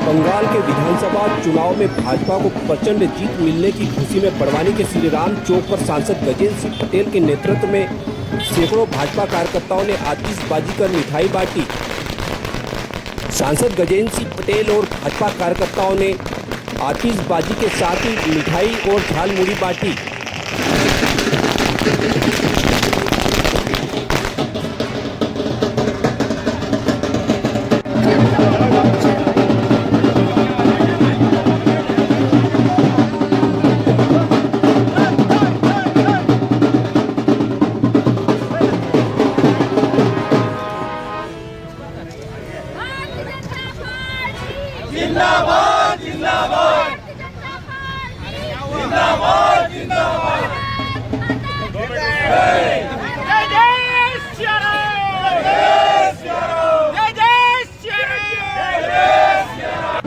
बंगाल के विधानसभा चुनाव में भाजपा को प्रचंड जीत मिलने की खुशी में बड़वानी के श्री राम चौक पर सांसद गजेंद्र सिंह पटेल के नेतृत्व में सैकड़ों भाजपा कार्यकर्ताओं ने आतिशबाजी कर मिठाई बांटी। सांसद गजेंद्र सिंह पटेल और भाजपा कार्यकर्ताओं ने आतिशबाजी के साथ ही मिठाई और झालमुड़ी बांटी। जिंदाबाद जिंदाबाद जिंदाबाद जिंदाबाद जय जय श्री राम जय श्री राम जय जय श्री राम जय जय श्री राम।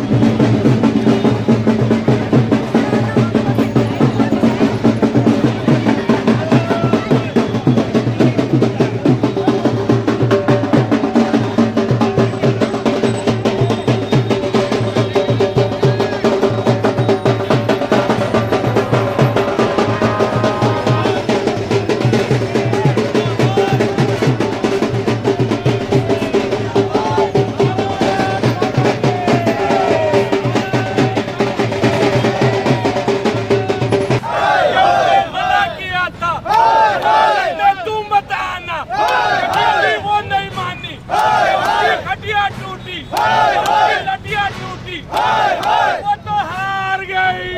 वो तो हार गई।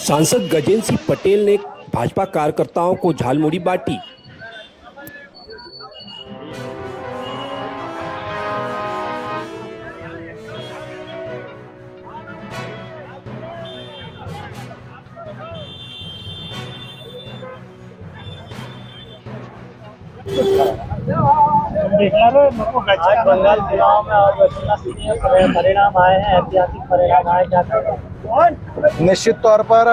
सांसद गजेंद्र सिंह पटेल ने भाजपा कार्यकर्ताओं को झालमुड़ी बांटी। आज बंगाल चुनाव में और परिणाम आए हैं, ऐतिहासिक परिणाम आए, क्या कहेंगे? निश्चित तौर पर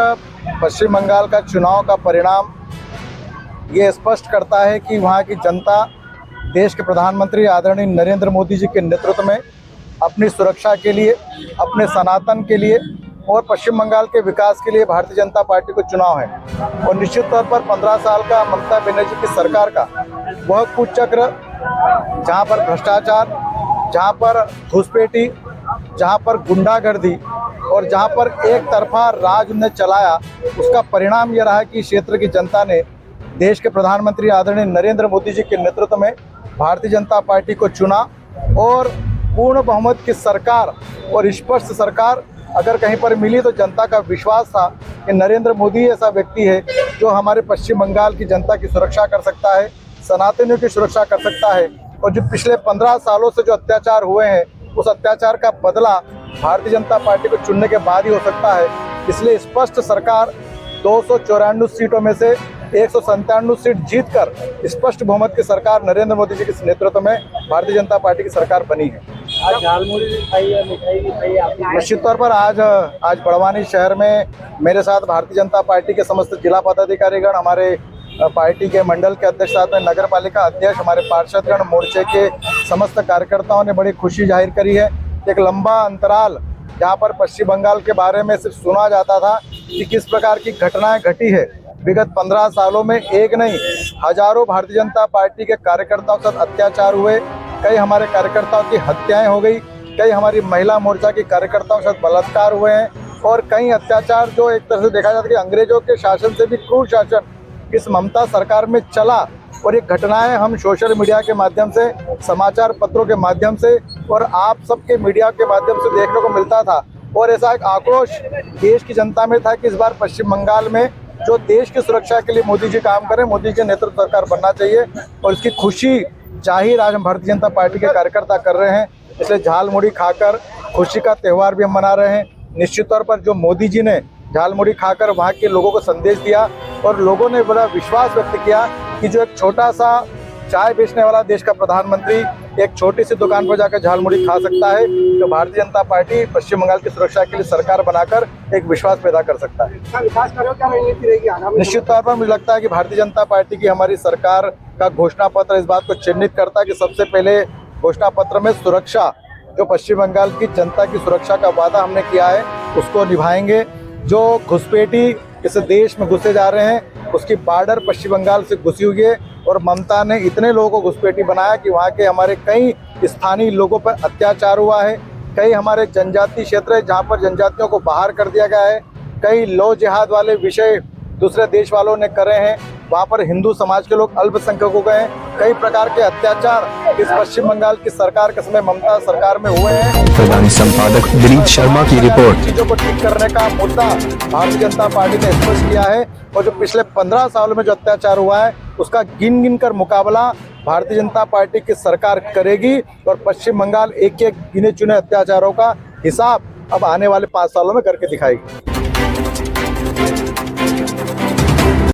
पश्चिम बंगाल का चुनाव का परिणाम ये स्पष्ट करता है कि वहाँ की जनता देश के प्रधानमंत्री आदरणीय नरेंद्र मोदी जी के नेतृत्व में अपनी सुरक्षा के लिए, अपने सनातन के लिए और पश्चिम बंगाल के विकास के लिए भारतीय जनता पार्टी को चुनाव है। और निश्चित तौर पर 15 साल का ममता बनर्जी की सरकार का वह कुचक्र, जहाँ पर भ्रष्टाचार, जहाँ पर घुसपैठी, जहाँ पर गुंडागर्दी और जहाँ पर एक तरफा राज ने चलाया, उसका परिणाम यह रहा कि क्षेत्र की जनता ने देश के प्रधानमंत्री आदरणीय नरेंद्र मोदी जी के नेतृत्व में भारतीय जनता पार्टी को चुना और पूर्ण बहुमत की सरकार और स्पष्ट सरकार अगर कहीं पर मिली तो जनता का विश्वास था कि नरेंद्र मोदी ऐसा व्यक्ति है जो हमारे पश्चिम बंगाल की जनता की सुरक्षा कर सकता है, सनातनियों की सुरक्षा कर सकता है। और जो पिछले 15 सालों से जो अत्याचार हुए हैं, उस अत्याचार का बदला भारतीय जनता पार्टी को चुनने के बाद ही हो सकता है। इसलिए स्पष्ट सरकार 294 सीटों में से 197 सीट जीतकर स्पष्ट बहुमत की सरकार नरेंद्र मोदी जी के नेतृत्व में भारतीय जनता पार्टी की सरकार बनी है। आज झालमुड़ी भी खाई है, मिठाई भी खाई है। निश्चित तौर पर आज बड़वानी शहर में मेरे साथ भारतीय जनता पार्टी के समस्त जिला पदाधिकारीगण, हमारे पार्टी के मंडल के अध्यक्ष, साथ में नगर पालिका अध्यक्ष, हमारे पार्षदगण, मोर्चे के समस्त कार्यकर्ताओं ने बड़ी खुशी जाहिर करी है। एक लंबा अंतराल जहाँ पर पश्चिम बंगाल के बारे में सिर्फ सुना जाता था कि किस प्रकार की घटनाएं घटी है, विगत 15 सालों में एक नहीं हजारों भारतीय जनता पार्टी के कार्यकर्ताओं के साथ अत्याचार हुए। कई हमारे कार्यकर्ताओं की हत्याएं हो गई, कई हमारी महिला मोर्चा के कार्यकर्ताओं के साथ बलात्कार हुए हैं और कई अत्याचार जो एक तरह से देखा जाता है कि अंग्रेजों के शासन से भी क्रूर शासन इस ममता सरकार में चला। और ये घटनाएं हम सोशल मीडिया के माध्यम से, समाचार पत्रों के माध्यम से और आप सबके मीडिया के माध्यम से देखने को मिलता था और ऐसा एक आक्रोश देश की जनता में था कि इस बार पश्चिम बंगाल में जो देश की सुरक्षा के लिए मोदी जी काम करें, मोदी जी के नेतृत्व सरकार बनना चाहिए। और इसकी खुशी जाहिर आज हम भारतीय जनता पार्टी के कार्यकर्ता कर रहे हैं, इसलिए झाल मुड़ी खाकर खुशी का त्यौहार भी हम मना रहे हैं। निश्चित तौर पर जो मोदी जी ने झाल मुड़ी खाकर वहाँ के लोगों को संदेश दिया और लोगों ने बड़ा विश्वास व्यक्त किया कि जो एक छोटा सा चाय बेचने वाला देश का प्रधानमंत्री एक छोटी सी दुकान पर जाकर झाल मुड़ी खा सकता है, तो भारतीय जनता पार्टी पश्चिम बंगाल की सुरक्षा के लिए सरकार बनाकर एक विश्वास पैदा कर सकता है। विकास कार्यों क्या रणनीति रहेगी आगामी? निश्चित तौर पर मुझे लगता है कि भारतीय जनता पार्टी की हमारी सरकार का घोषणा पत्र इस बात को चिन्हित करता है कि सबसे पहले घोषणा पत्र में सुरक्षा, जो पश्चिम बंगाल की जनता की सुरक्षा का वादा हमने किया है उसको निभाएंगे। जो घुसपैठी इस देश में घुसे जा रहे हैं उसकी बॉर्डर पश्चिम बंगाल से घुसी हुई है और ममता ने इतने लोगों को घुसपैठी बनाया कि वहाँ के हमारे कई स्थानीय लोगों पर अत्याचार हुआ है। कई हमारे जनजातीय क्षेत्र है जहाँ पर जनजातियों को बाहर कर दिया गया है। कई लौ जिहाद वाले विषय दूसरे देश वालों ने करे हैं, वहाँ पर हिंदू समाज के लोग अल्पसंख्यक हो गए हैं। कई प्रकार के अत्याचार इस पश्चिम बंगाल की सरकार के समय ममता सरकार में हुए हैं। प्रधान संपादक दिलीप शर्मा की रिपोर्ट। चीजों को ठीक करने का मुद्दा भारतीय जनता पार्टी ने स्पष्ट किया है और जो पिछले 15 सालों में जो अत्याचार हुआ है उसका गिन कर मुकाबला भारतीय जनता पार्टी की सरकार करेगी और पश्चिम बंगाल एक एक गिने चुने अत्याचारों का हिसाब अब आने वाले 5 सालों में करके दिखाएगी।